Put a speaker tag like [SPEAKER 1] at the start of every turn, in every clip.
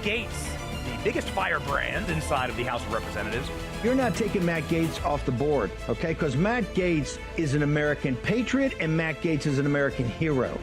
[SPEAKER 1] Gaetz, the biggest firebrand inside of the House of Representatives.
[SPEAKER 2] You're not taking Matt Gaetz off the board, okay? Because Matt Gaetz is an American patriot and Matt Gaetz is an American hero.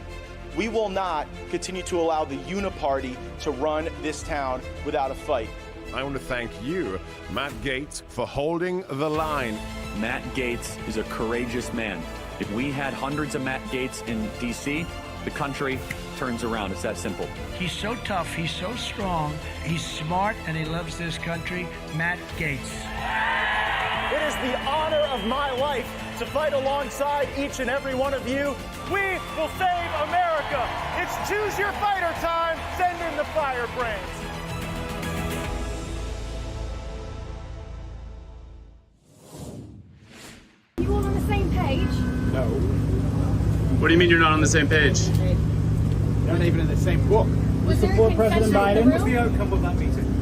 [SPEAKER 3] We will not continue to allow the uniparty to run this town without a fight.
[SPEAKER 4] I want to thank you, Matt Gaetz, for holding the line.
[SPEAKER 5] Matt Gaetz is a courageous man. If we had hundreds of Matt Gaetz in D.C., the country turns around. It's that simple.
[SPEAKER 6] He's so tough, he's so strong, he's smart, and he loves this country. Matt Gaetz.
[SPEAKER 3] It is the honor of my life to fight alongside each and every one of you. We will save America. It's choose your fighter time. Send in the Firebrands.
[SPEAKER 7] You all on the same page?
[SPEAKER 8] No.
[SPEAKER 9] What do you mean you're not on the same page?
[SPEAKER 8] You're not even in the same book.
[SPEAKER 7] Was there
[SPEAKER 8] Support
[SPEAKER 7] a
[SPEAKER 8] President
[SPEAKER 7] confession in
[SPEAKER 8] Biden.
[SPEAKER 7] the
[SPEAKER 8] What's the
[SPEAKER 7] room?
[SPEAKER 8] outcome of that meeting?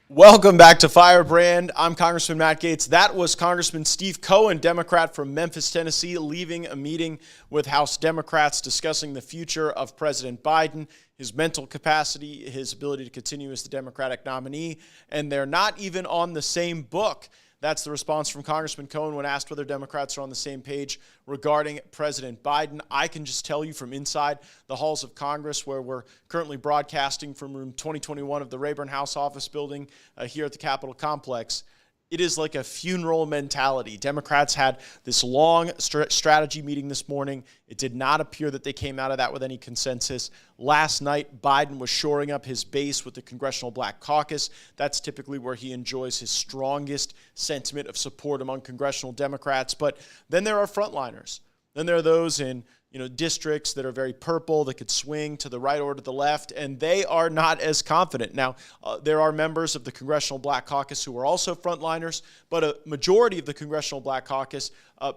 [SPEAKER 3] Welcome back to Firebrand. I'm Congressman Matt Gaetz. That was Congressman Steve Cohen, Democrat from Memphis, Tennessee, leaving a meeting with House Democrats discussing the future of President Biden, his mental capacity, his ability to continue as the Democratic nominee, and they're not even on the same book. That's the response from Congressman Cohen when asked whether Democrats are on the same page regarding President Biden. I can just tell you from inside the halls of Congress, where we're currently broadcasting from room 2021 of the Rayburn House Office Building here at the Capitol Complex, it is like a funeral mentality. Democrats had this long strategy meeting this morning. It did not appear that they came out of that with any consensus. Last night, Biden was shoring up his base with the Congressional Black Caucus. That's typically where he enjoys his strongest sentiment of support among congressional Democrats. But then there are frontliners. Then there are those in districts that are very purple that could swing to the right or to the left, and they are not as confident. Now, there are members of the Congressional Black Caucus who are also frontliners, but a majority of the Congressional Black Caucus,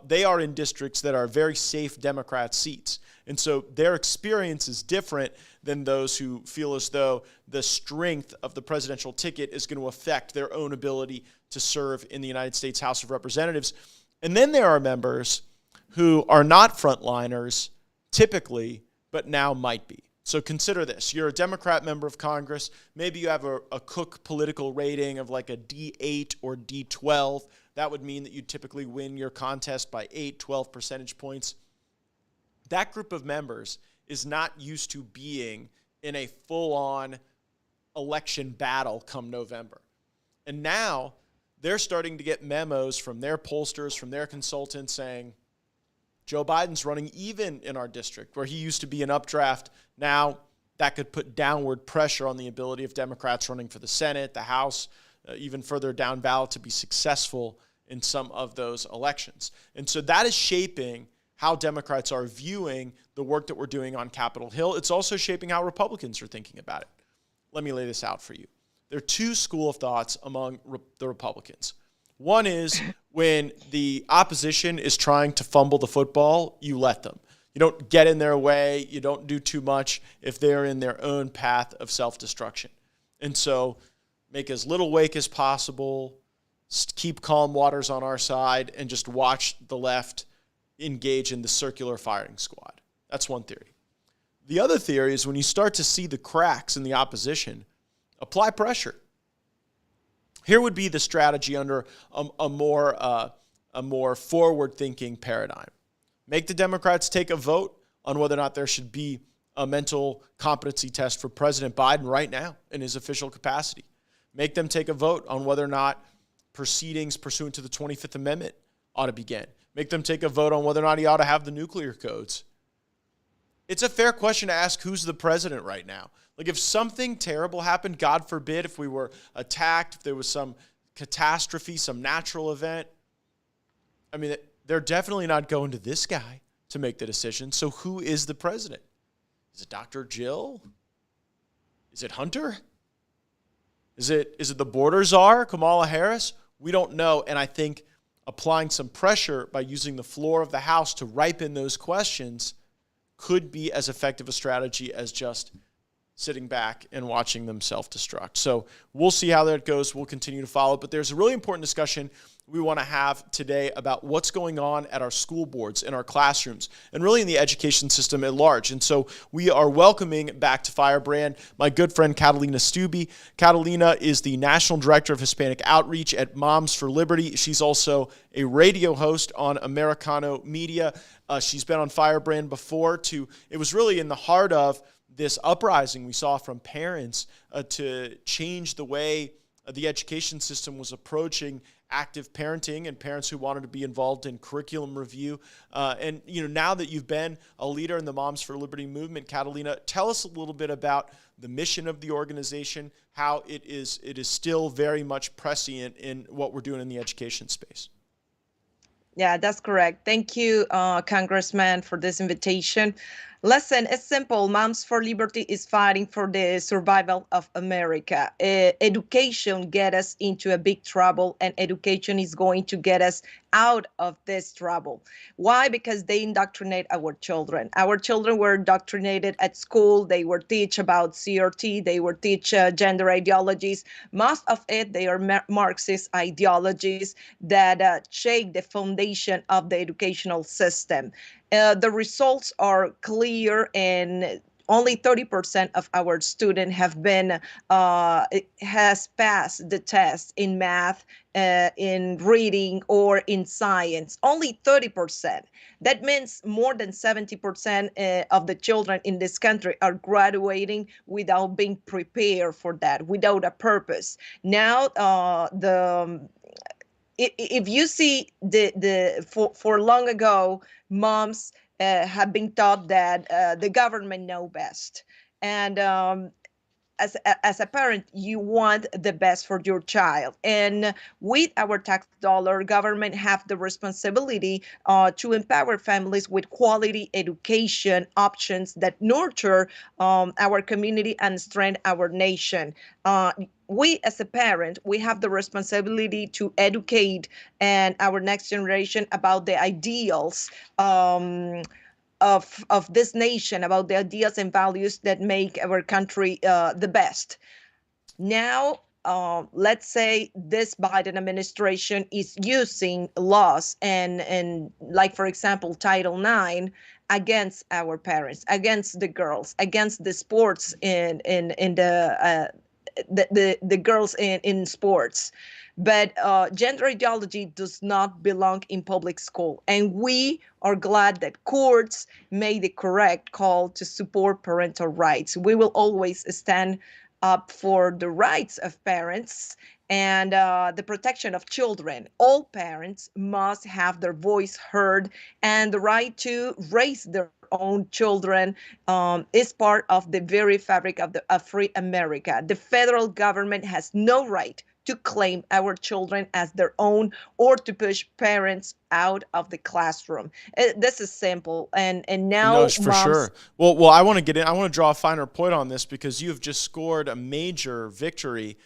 [SPEAKER 3] they are in districts that are very safe Democrat seats. And so their experience is different than those who feel as though the strength of the presidential ticket is going to affect their own ability to serve in the United States House of Representatives. And then there are members who are not frontliners typically, but now might be. So consider this. You're a Democrat member of Congress. Maybe you have a Cook political rating of like a D8 or D12. That would mean that you typically win your contest by 8, 12 percentage points. That group of members is not used to being in a full-on election battle come November. And now they're starting to get memos from their pollsters, from their consultants saying, Joe Biden's running even in our district, where he used to be an updraft. Now that could put downward pressure on the ability of Democrats running for the Senate, the House, even further down ballot to be successful in some of those elections. And so that is shaping how Democrats are viewing the work that we're doing on Capitol Hill. It's also shaping how Republicans are thinking about it. Let me lay this out for you. There are two schools of thoughts among the Republicans. One is when the opposition is trying to fumble the football, you let them. You don't get in their way. You don't do too much if they're in their own path of self-destruction. And so make as little wake as possible, keep calm waters on our side, and just watch the left engage in the circular firing squad. That's one theory. The other theory is when you start to see the cracks in the opposition, apply pressure. Here would be the strategy under a more forward-thinking paradigm. Make the Democrats take a vote on whether or not there should be a mental competency test for President Biden right now in his official capacity. Make them take a vote on whether or not proceedings pursuant to the 25th Amendment ought to begin. Make them take a vote on whether or not he ought to have the nuclear codes. It's a fair question to ask who's the president right now. Like if something terrible happened, God forbid, if we were attacked, if there was some catastrophe, some natural event, I mean, they're definitely not going to this guy to make the decision. So who is the president? Is it Dr. Jill? Is it Hunter? Is it the border czar, Kamala Harris? We don't know. And I think applying some pressure by using the floor of the House to ripen those questions could be as effective a strategy as just sitting back and watching them self-destruct. So we'll see how that goes. We'll continue to follow. But there's a really important discussion we want to have today about what's going on at our school boards, in our classrooms, and really in the education system at large. And so we are welcoming back to Firebrand my good friend Catalina Stubbe. Catalina is the National Director of Hispanic Outreach at Moms for Liberty. She's also a radio host on Americano Media. She's been on Firebrand before. It was really in the heart of this uprising we saw from parents to change the way the education system was approaching active parenting and parents who wanted to be involved in curriculum review. And now that you've been a leader in the Moms for Liberty movement, Catalina, tell us a little bit about the mission of the organization, how it is still very much prescient in what we're doing in the education space.
[SPEAKER 10] Yeah, that's correct. Thank you, Congressman, for this invitation. Listen, it's simple. Moms for Liberty is fighting for the survival of America. Education get us into a big trouble, and education is going to get us out of this trouble. Why? Because they indoctrinate our children. Our children were indoctrinated at school. They were teach about CRT. They were teach gender ideologies. Most of it, they are Marxist ideologies that shake the foundation of the educational system. The results are clear, and only 30% of our students has passed the test in math, in reading, or in science. Only 30%. That means more than 70% of the children in this country are graduating without being prepared for that, without a purpose. Now, if you see for long ago, moms have been taught that the government know best, and as a parent, you want the best for your child. And with our tax dollar, government have the responsibility to empower families with quality education options that nurture our community and strengthen our nation. We as a parent, we have the responsibility to educate and our next generation about the ideals of this nation, about the ideas and values that make our country the best. Now, let's say this Biden administration is using laws and like, for example, Title IX against our parents, against the girls, against the sports in the girls in sports. But gender ideology does not belong in public school. And we are glad that courts made the correct call to support parental rights. We will always stand up for the rights of parents and the protection of children. All parents must have their voice heard, and the right to raise their own children is part of the very fabric of free America. The federal government has no right to claim our children as their own or to push parents out of the classroom. This is simple, and now
[SPEAKER 3] no, for sure. Well, I want to get in. I want to draw a finer point on this because you have just scored a major victory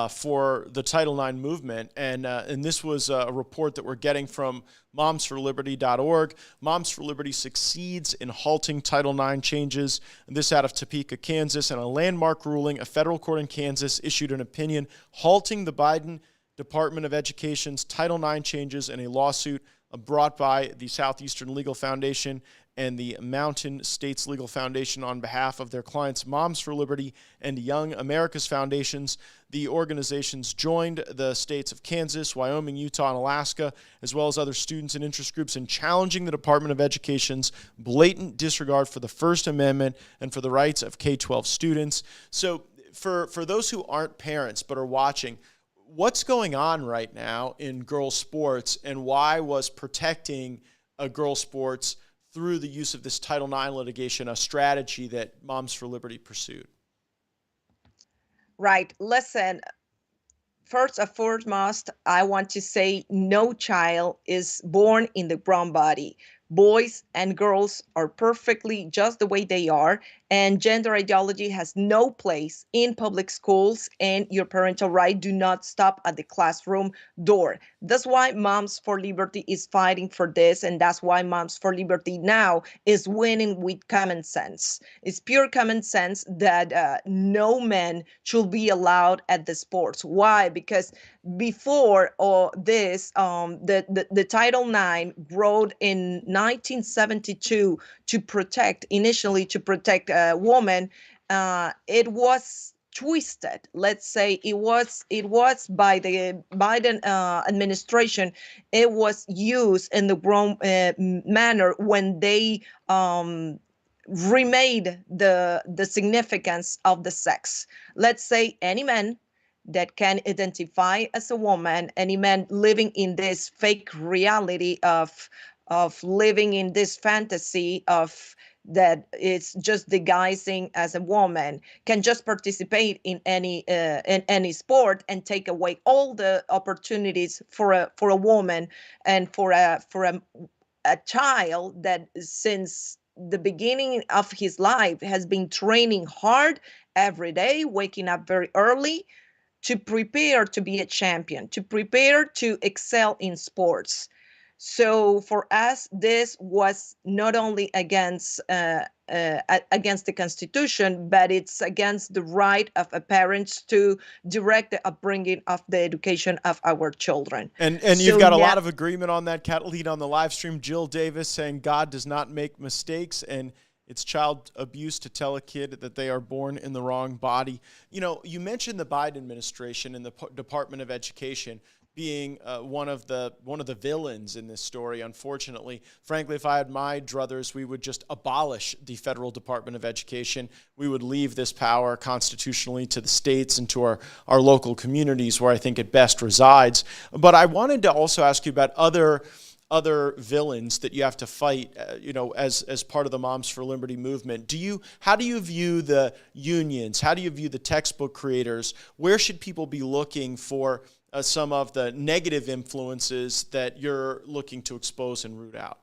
[SPEAKER 3] for the Title IX movement, and this was a report that we're getting from MomsForLiberty.org. Moms for Liberty succeeds in halting Title IX changes. And this out of Topeka, Kansas, and a landmark ruling. A federal court in Kansas issued an opinion halting the Biden Department of Education's Title IX changes in a lawsuit brought by the Southeastern Legal Foundation and the Mountain States Legal Foundation on behalf of their clients, Moms for Liberty and Young America's Foundations. The organizations joined the states of Kansas, Wyoming, Utah, and Alaska, as well as other students and interest groups in challenging the Department of Education's blatant disregard for the First Amendment and for the rights of K-12 students. So for those who aren't parents but are watching, what's going on right now in girls' sports, and why was protecting girls' sports through the use of this Title IX litigation a strategy that Moms for Liberty pursued?
[SPEAKER 10] Right. Listen, first and foremost, I want to say no child is born in the wrong body. Boys and girls are perfectly just the way they are, and gender ideology has no place in public schools, and your parental right do not stop at the classroom door. That's why Moms for Liberty is fighting for this, and that's why Moms for Liberty now is winning with common sense. It's pure common sense that no man should be allowed at the sports. Why? Because before this, the Title IX wrote in 1972 initially to protect women. It was twisted. Let's say it was by the Biden administration. It was used in the wrong manner when they remade the significance of the sex. Let's say any man that can identify as a woman, any man living in this fake reality of living in this fantasy of that it's just disguising as a woman, can just participate in any sport and take away all the opportunities for a woman and for a child that since the beginning of his life has been training hard every day, waking up very early to prepare to be a champion, to prepare to excel in sports. So for us, this was not only against the Constitution, but it's against the right of parents to direct the upbringing of the education of our children.
[SPEAKER 3] And you've got a lot of agreement on that, Catalina, on the live stream. Jill Davis saying God does not make mistakes, and it's child abuse to tell a kid that they are born in the wrong body. You know, you mentioned the Biden administration and the Department of Education being one of the villains in this story, unfortunately. Frankly, if I had my druthers, we would just abolish the federal Department of Education. We would leave this power constitutionally to the states and to our local communities where I think it best resides. But I wanted to also ask you about other villains that you have to fight, as part of the Moms for Liberty movement. How do you view the unions? How do you view the textbook creators? Where should people be looking for some of the negative influences that you're looking to expose and root out?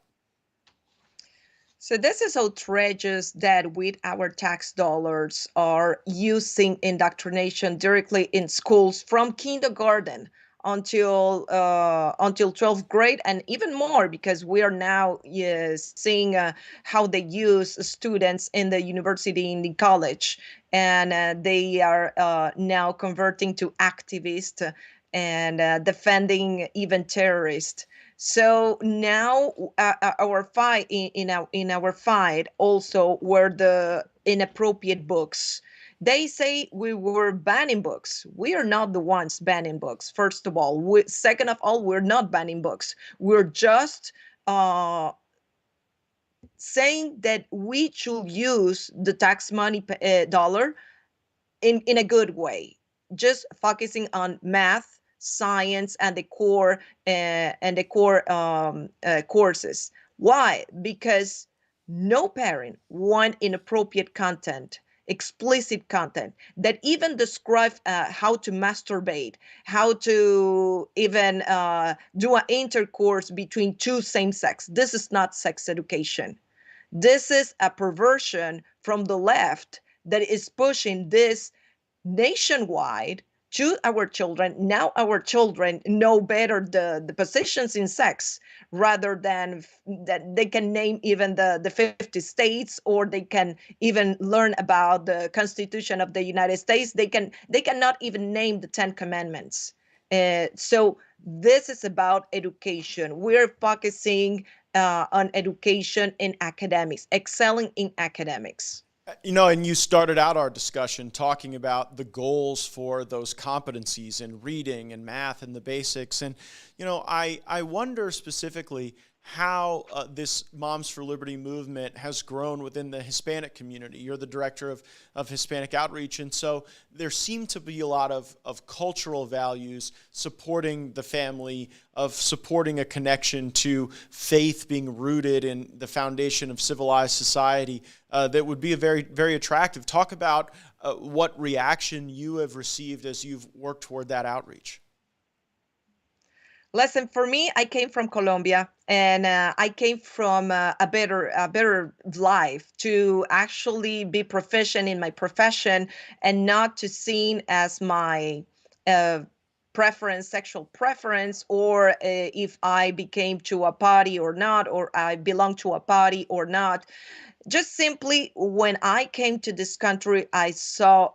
[SPEAKER 10] So this is outrageous that with our tax dollars are using indoctrination directly in schools from kindergarten until 12th grade, and even more, because we are now seeing how they use students in the university, in the college, and they are now converting to activists and defending even terrorists. So now our fight in our fight also were the inappropriate books. They say we were banning books. We are not the ones banning books, first of all. Second of all, we're not banning books. We're just saying that we should use the tax money dollar in a good way, just focusing on math, science, and the core courses. Why? Because no parent want inappropriate content, explicit content that even describe how to masturbate, how to even do an intercourse between two same sex. This is not sex education. This is a perversion from the left that is pushing this nationwide to our children. Now our children know better the positions in sex, rather than that they can name even the 50 states, or they can even learn about the Constitution of the United States. They cannot even name the 10 Commandments. So this is about education. We're focusing on education in academics, excelling in academics.
[SPEAKER 3] And you started out our discussion talking about the goals for those competencies in reading and math and the basics. And, I wonder specifically how this Moms for Liberty movement has grown within the Hispanic community. You're the Director of Hispanic Outreach, and so there seem to be a lot of cultural values supporting the family, of supporting a connection to faith being rooted in the foundation of civilized society that would be very, very attractive. Talk about what reaction you have received as you've worked toward that outreach.
[SPEAKER 10] Listen, for me, I came from Colombia, and I came from a better life, to actually be proficient in my profession and not to seen as my preference, sexual preference, or if I became to a party or not, or I belong to a party or not. just simply, when I came to this country, I saw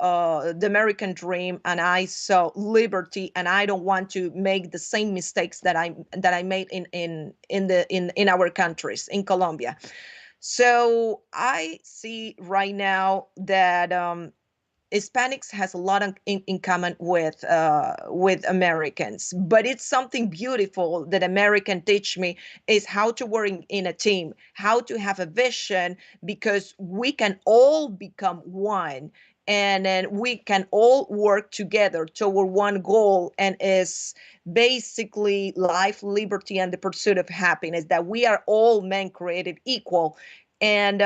[SPEAKER 10] the American dream, and I saw liberty, and I don't want to make the same mistakes that I made in our countries, in Colombia. So I see right now that Hispanics has a lot in common with Americans, but it's something beautiful that American teach me is how to work in a team, how to have a vision, because we can all become one, and then we can all work together toward one goal, and is basically life, liberty, and the pursuit of happiness. That we are all men created equal, and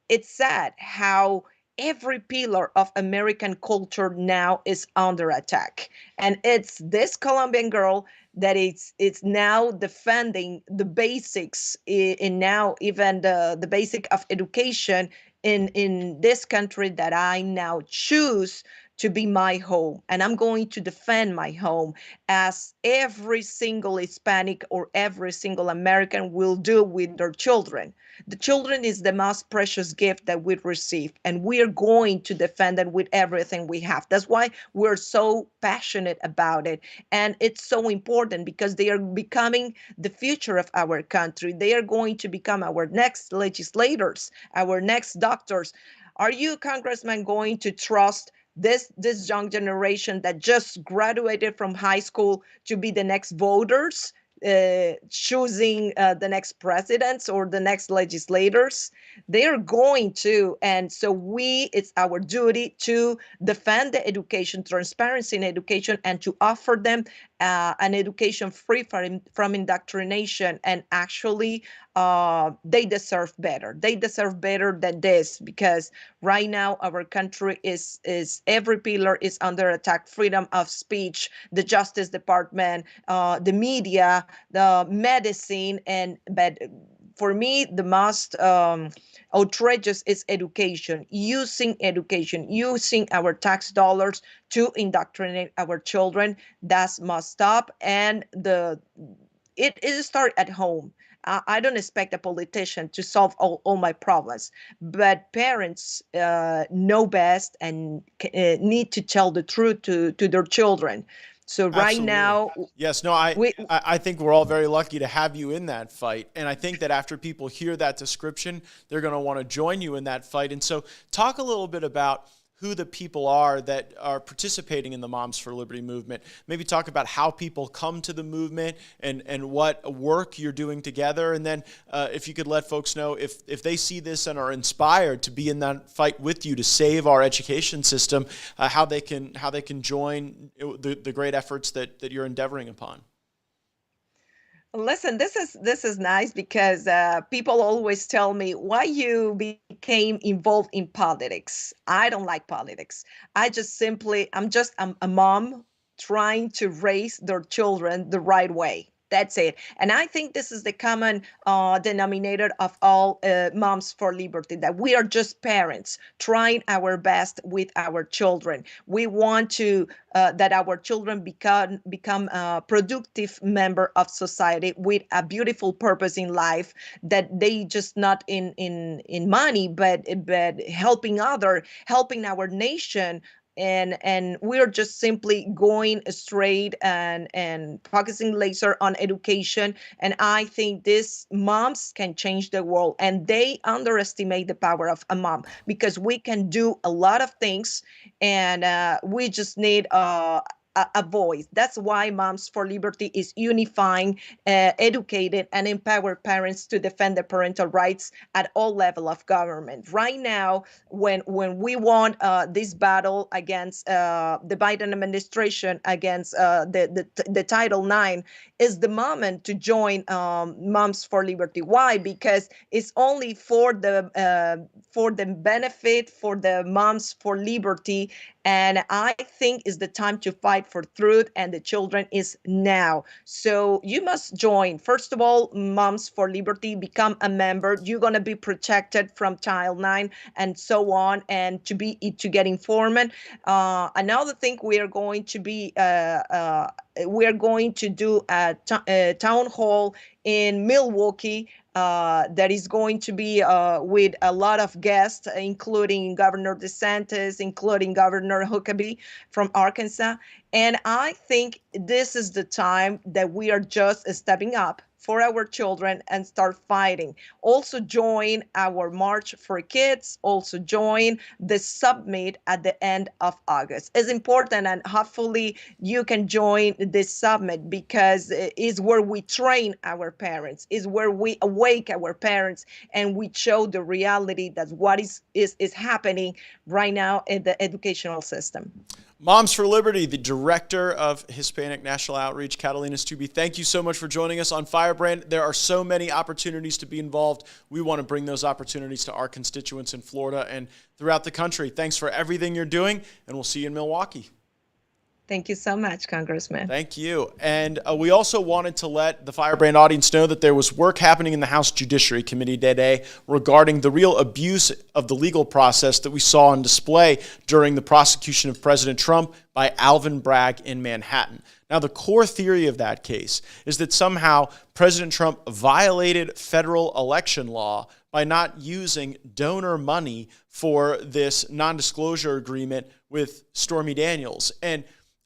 [SPEAKER 10] it's sad how every pillar of American culture now is under attack. And it's this Colombian girl that it's now defending the basics, in now even the basic of education in this country that I now choose to be my home. And I'm going to defend my home, as every single Hispanic or every single American will do with their children. The children is the most precious gift that we receive, and we are going to defend it with everything we have. That's why we're so passionate about it. And it's so important, because they are becoming the future of our country. They are going to become our next legislators, our next doctors. Are you, Congressman, going to trust this young generation that just graduated from high school to be the next voters, choosing the next presidents or the next legislators? They are going to. And so it's our duty to defend the education, transparency in education, and to offer them an education free from indoctrination. And actually, they deserve better. They deserve better than this, because right now our country is every pillar is under attack: freedom of speech, the Justice Department, the media, the medicine, but for me, the most outrageous is education, using our tax dollars to indoctrinate our children. That must stop. And it starts at home. I don't expect a politician to solve all my problems, but parents know best and need to tell the truth to their children. So right
[SPEAKER 3] Absolutely.
[SPEAKER 10] now,
[SPEAKER 3] yes, no, I think we're all very lucky to have you in that fight. And I think that after people hear that description, they're going to want to join you in that fight. And so talk a little bit about who the people are that are participating in the Moms for Liberty movement. Maybe talk about how people come to the movement and what work you're doing together. And then if you could let folks know if they see this and are inspired to be in that fight with you to save our education system, how they can join the great efforts that you're endeavoring upon.
[SPEAKER 10] Listen, this is nice, because people always tell me why you became involved in politics. I don't like politics. I'm a mom trying to raise their children the right way. That's it. And I think this is the common denominator of all Moms for Liberty, that we are just parents trying our best with our children. We want to that our children become a productive member of society with a beautiful purpose in life, that they just not in money, but helping our nation. And we're just simply going straight and focusing laser on education. And I think these moms can change the world, and they underestimate the power of a mom, because we can do a lot of things, and we just need a voice. That's why Moms for Liberty is unifying, educated, and empowered parents to defend the parental rights at all levels of government. Right now, when we won this battle against the Biden administration, against the Title IX, is the moment to join Moms for Liberty. Why? Because it's only for the benefit for the Moms for Liberty. And I think it's the time to fight for truth, and the children is now. So you must join. First of all, Moms for Liberty, become a member. You're going to be protected from Title IX and so on, and to get informed. Another thing, we are going to do a town hall in Milwaukee that is going to be with a lot of guests, including Governor DeSantis, including Governor Huckabee from Arkansas. And I think this is the time that we are just stepping up for our children and start fighting. Also join our March for Kids, also join the summit at the end of August. It's important, and hopefully you can join this summit, because it is where we train our parents, is where we awake our parents, and we show the reality that what is happening right now in the educational system.
[SPEAKER 3] Moms for Liberty, the Director of Hispanic National Outreach, Catalina Stubbe, thank you so much for joining us on Firebrand. There are so many opportunities to be involved. We want to bring those opportunities to our constituents in Florida and throughout the country. Thanks for everything you're doing, and we'll see you in Milwaukee.
[SPEAKER 10] Thank you so much, Congressman.
[SPEAKER 3] Thank you. And we also wanted to let the Firebrand audience know that there was work happening in the House Judiciary Committee today regarding the real abuse of the legal process that we saw on display during the prosecution of President Trump by Alvin Bragg in Manhattan. Now, the core theory of that case is that somehow President Trump violated federal election law by not using donor money for this non-disclosure agreement with Stormy Daniels. And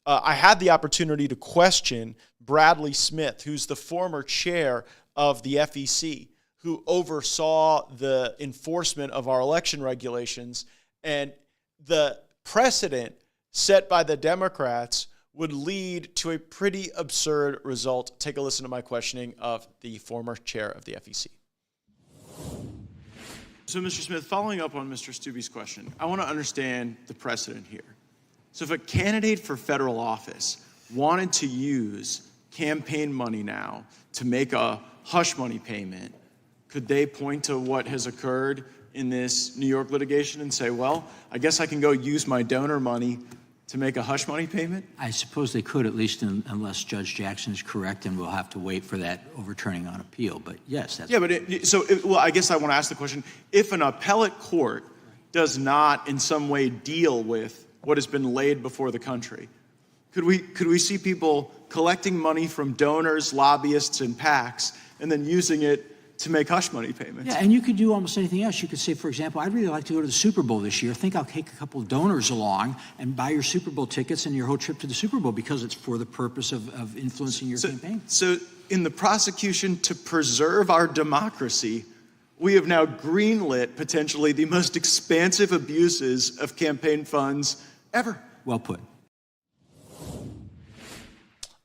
[SPEAKER 3] I had the opportunity to question Bradley Smith, who's the former chair of the FEC, who oversaw the enforcement of our election regulations. And the precedent set by the Democrats would lead to a pretty absurd result. Take a listen to my questioning of the former chair of the FEC. So, Mr. Smith, following up on Mr. Stubbe's question, I want to understand the precedent here. So if a candidate for federal office wanted to use campaign money now to make a hush money payment, could they point to what has occurred in this New York litigation and say, well, I guess I can go use my donor money to make a hush money payment?
[SPEAKER 11] I suppose they could, at least unless Judge Jackson is correct, and we'll have to wait for that overturning on appeal. But yes, that's...
[SPEAKER 3] Yeah, but well, I guess I want to ask the question, if an appellate court does not in some way deal with what has been laid before the country, could we see people collecting money from donors, lobbyists, and PACs, and then using it to make hush money payments?
[SPEAKER 11] Yeah, and you could do almost anything else. You could say, for example, I'd really like to go to the Super Bowl this year. I think I'll take a couple of donors along and buy your Super Bowl tickets and your whole trip to the Super Bowl, because it's for the purpose of influencing your campaign.
[SPEAKER 3] So in the prosecution to preserve our democracy, we have now greenlit potentially the most expansive abuses of campaign funds ever.
[SPEAKER 11] Well put.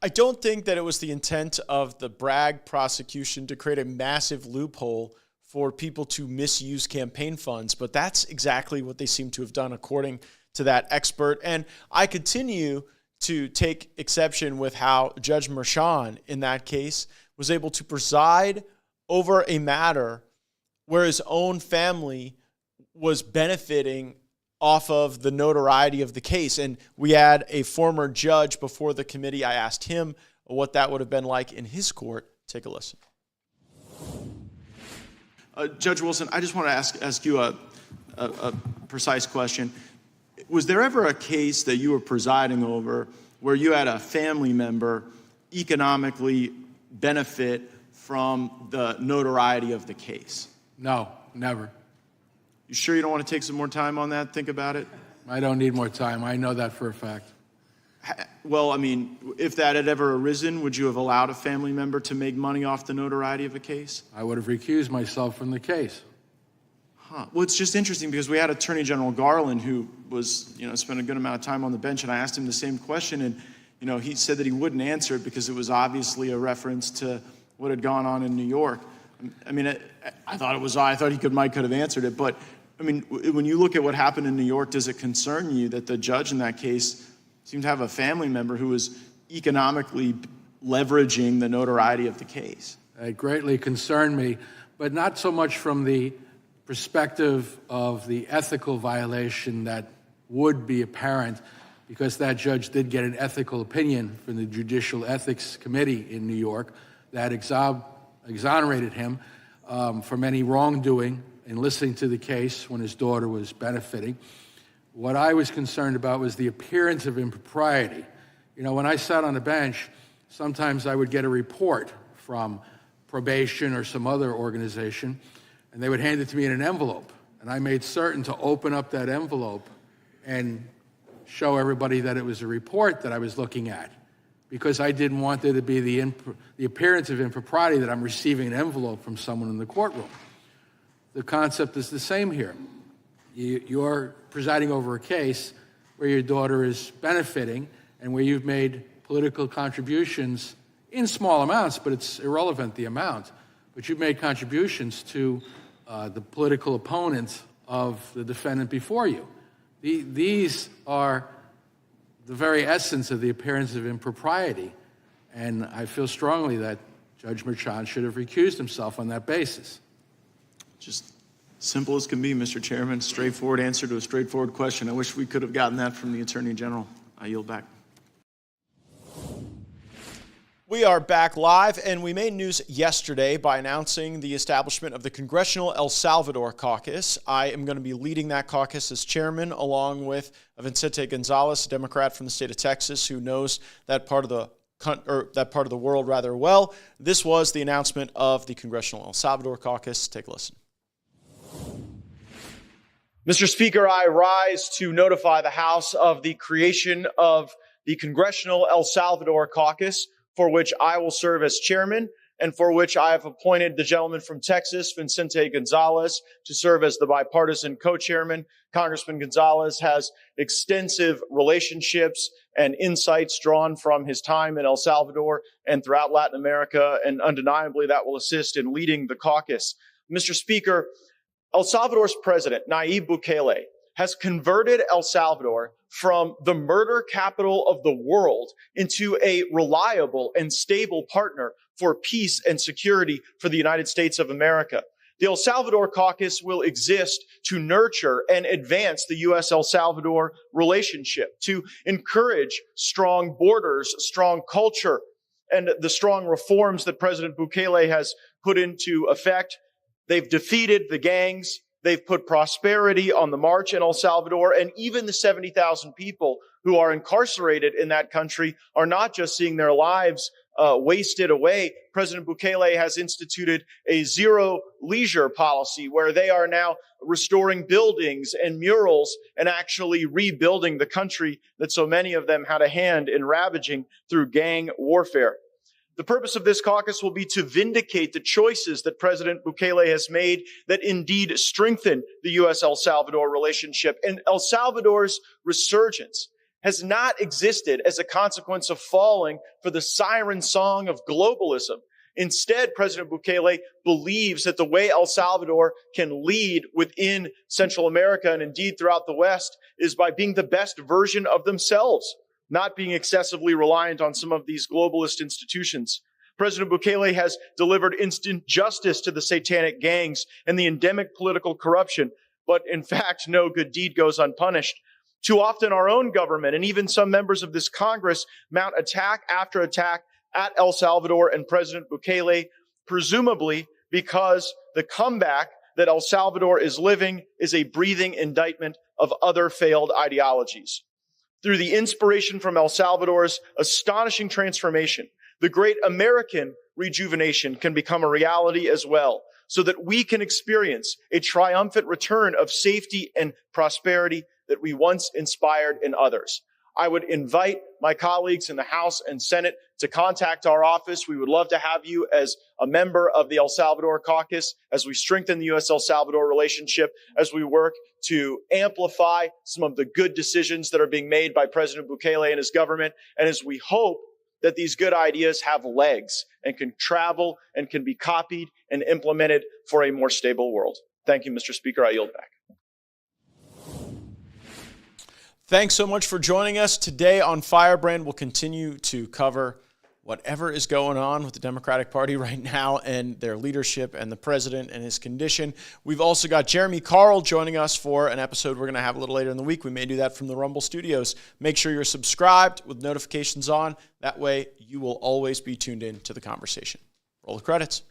[SPEAKER 3] I don't think that it was the intent of the Bragg prosecution to create a massive loophole for people to misuse campaign funds, but that's exactly what they seem to have done, according to that expert. And I continue to take exception with how Judge Merchan in that case was able to preside over a matter where his own family was benefiting off of the notoriety of the case. And we had a former judge before the committee. I asked him what that would have been like in his court. Take a listen. Judge Wilson, I just want to ask you a precise question. Was there ever a case that you were presiding over where you had a family member economically benefit from the notoriety of the case?
[SPEAKER 8] No, never.
[SPEAKER 3] You sure you don't want to take some more time on that? Think about it.
[SPEAKER 8] I don't need more time. I know that for a fact.
[SPEAKER 3] Well, I mean, if that had ever arisen, would you have allowed a family member to make money off the notoriety of a case?
[SPEAKER 8] I would have recused myself from the case.
[SPEAKER 3] Huh. Well, it's just interesting because we had Attorney General Garland, who was, spent a good amount of time on the bench, and I asked him the same question, and, he said that he wouldn't answer it because it was obviously a reference to what had gone on in New York. I mean, I thought he might could have answered it, but I mean, when you look at what happened in New York, does it concern you that the judge in that case seemed to have a family member who was economically leveraging the notoriety of the case?
[SPEAKER 8] It greatly concerned me, but not so much from the perspective of the ethical violation that would be apparent, because that judge did get an ethical opinion from the Judicial Ethics Committee in New York that exonerated him from any wrongdoing in listening to the case when his daughter was benefiting. What I was concerned about was the appearance of impropriety. When I sat on the bench, sometimes I would get a report from probation or some other organization, and they would hand it to me in an envelope. And I made certain to open up that envelope and show everybody that it was a report that I was looking at, because I didn't want there to be the appearance of impropriety that I'm receiving an envelope from someone in the courtroom. The concept is the same here. You're presiding over a case where your daughter is benefiting and where you've made political contributions in small amounts, but it's irrelevant, the amount. But you've made contributions to the political opponent of the defendant before you. These are the very essence of the appearance of impropriety. And I feel strongly that Judge Merchan should have recused himself on that basis.
[SPEAKER 3] Just simple as can be, Mr. Chairman. Straightforward answer to a straightforward question. I wish we could have gotten that from the Attorney General. I yield back. We are back live, and we made news yesterday by announcing the establishment of the Congressional El Salvador Caucus. I am going to be leading that caucus as chairman, along with Vicente Gonzalez, a Democrat from the state of Texas, who knows that part of the world rather well. This was the announcement of the Congressional El Salvador Caucus. Take a listen. Mr. Speaker, I rise to notify the House of the creation of the Congressional El Salvador Caucus, for which I will serve as chairman, and for which I have appointed the gentleman from Texas, Vicente Gonzalez, to serve as the bipartisan co-chairman. Congressman Gonzalez has extensive relationships and insights drawn from his time in El Salvador and throughout Latin America, and undeniably that will assist in leading the caucus. Mr. Speaker, El Salvador's president, Nayib Bukele, has converted El Salvador from the murder capital of the world into a reliable and stable partner for peace and security for the United States of America. The El Salvador Caucus will exist to nurture and advance the U.S.-El Salvador relationship, to encourage strong borders, strong culture, and the strong reforms that President Bukele has put into effect. They've defeated the gangs. They've put prosperity on the march in El Salvador, and even the 70,000 people who are incarcerated in that country are not just seeing their lives wasted away. President Bukele has instituted a zero leisure policy where they are now restoring buildings and murals and actually rebuilding the country that so many of them had a hand in ravaging through gang warfare. The purpose of this caucus will be to vindicate the choices that President Bukele has made that indeed strengthen the U.S.-El Salvador relationship. And El Salvador's resurgence has not existed as a consequence of falling for the siren song of globalism. Instead, President Bukele believes that the way El Salvador can lead within Central America and indeed throughout the West is by being the best version of themselves, not being excessively reliant on some of these globalist institutions. President Bukele has delivered instant justice to the satanic gangs and the endemic political corruption, but in fact, no good deed goes unpunished. Too often our own government and even some members of this Congress mount attack after attack at El Salvador and President Bukele, presumably because the comeback that El Salvador is living is a breathing indictment of other failed ideologies. Through the inspiration from El Salvador's astonishing transformation, the great American rejuvenation can become a reality as well, so that we can experience a triumphant return of safety and prosperity that we once inspired in others. I would invite my colleagues in the House and Senate to contact our office. We would love to have you as a member of the El Salvador Caucus as we strengthen the U.S.-El Salvador relationship, as we work to amplify some of the good decisions that are being made by President Bukele and his government, and as we hope that these good ideas have legs and can travel and can be copied and implemented for a more stable world. Thank you, Mr. Speaker. I yield back. Thanks so much for joining us today on Firebrand. We'll continue to cover whatever is going on with the Democratic Party right now and their leadership and the president and his condition. We've also got Jeremy Carl joining us for an episode we're going to have a little later in the week. We may do that from the Rumble Studios. Make sure you're subscribed with notifications on. That way you will always be tuned in to the conversation. Roll the credits.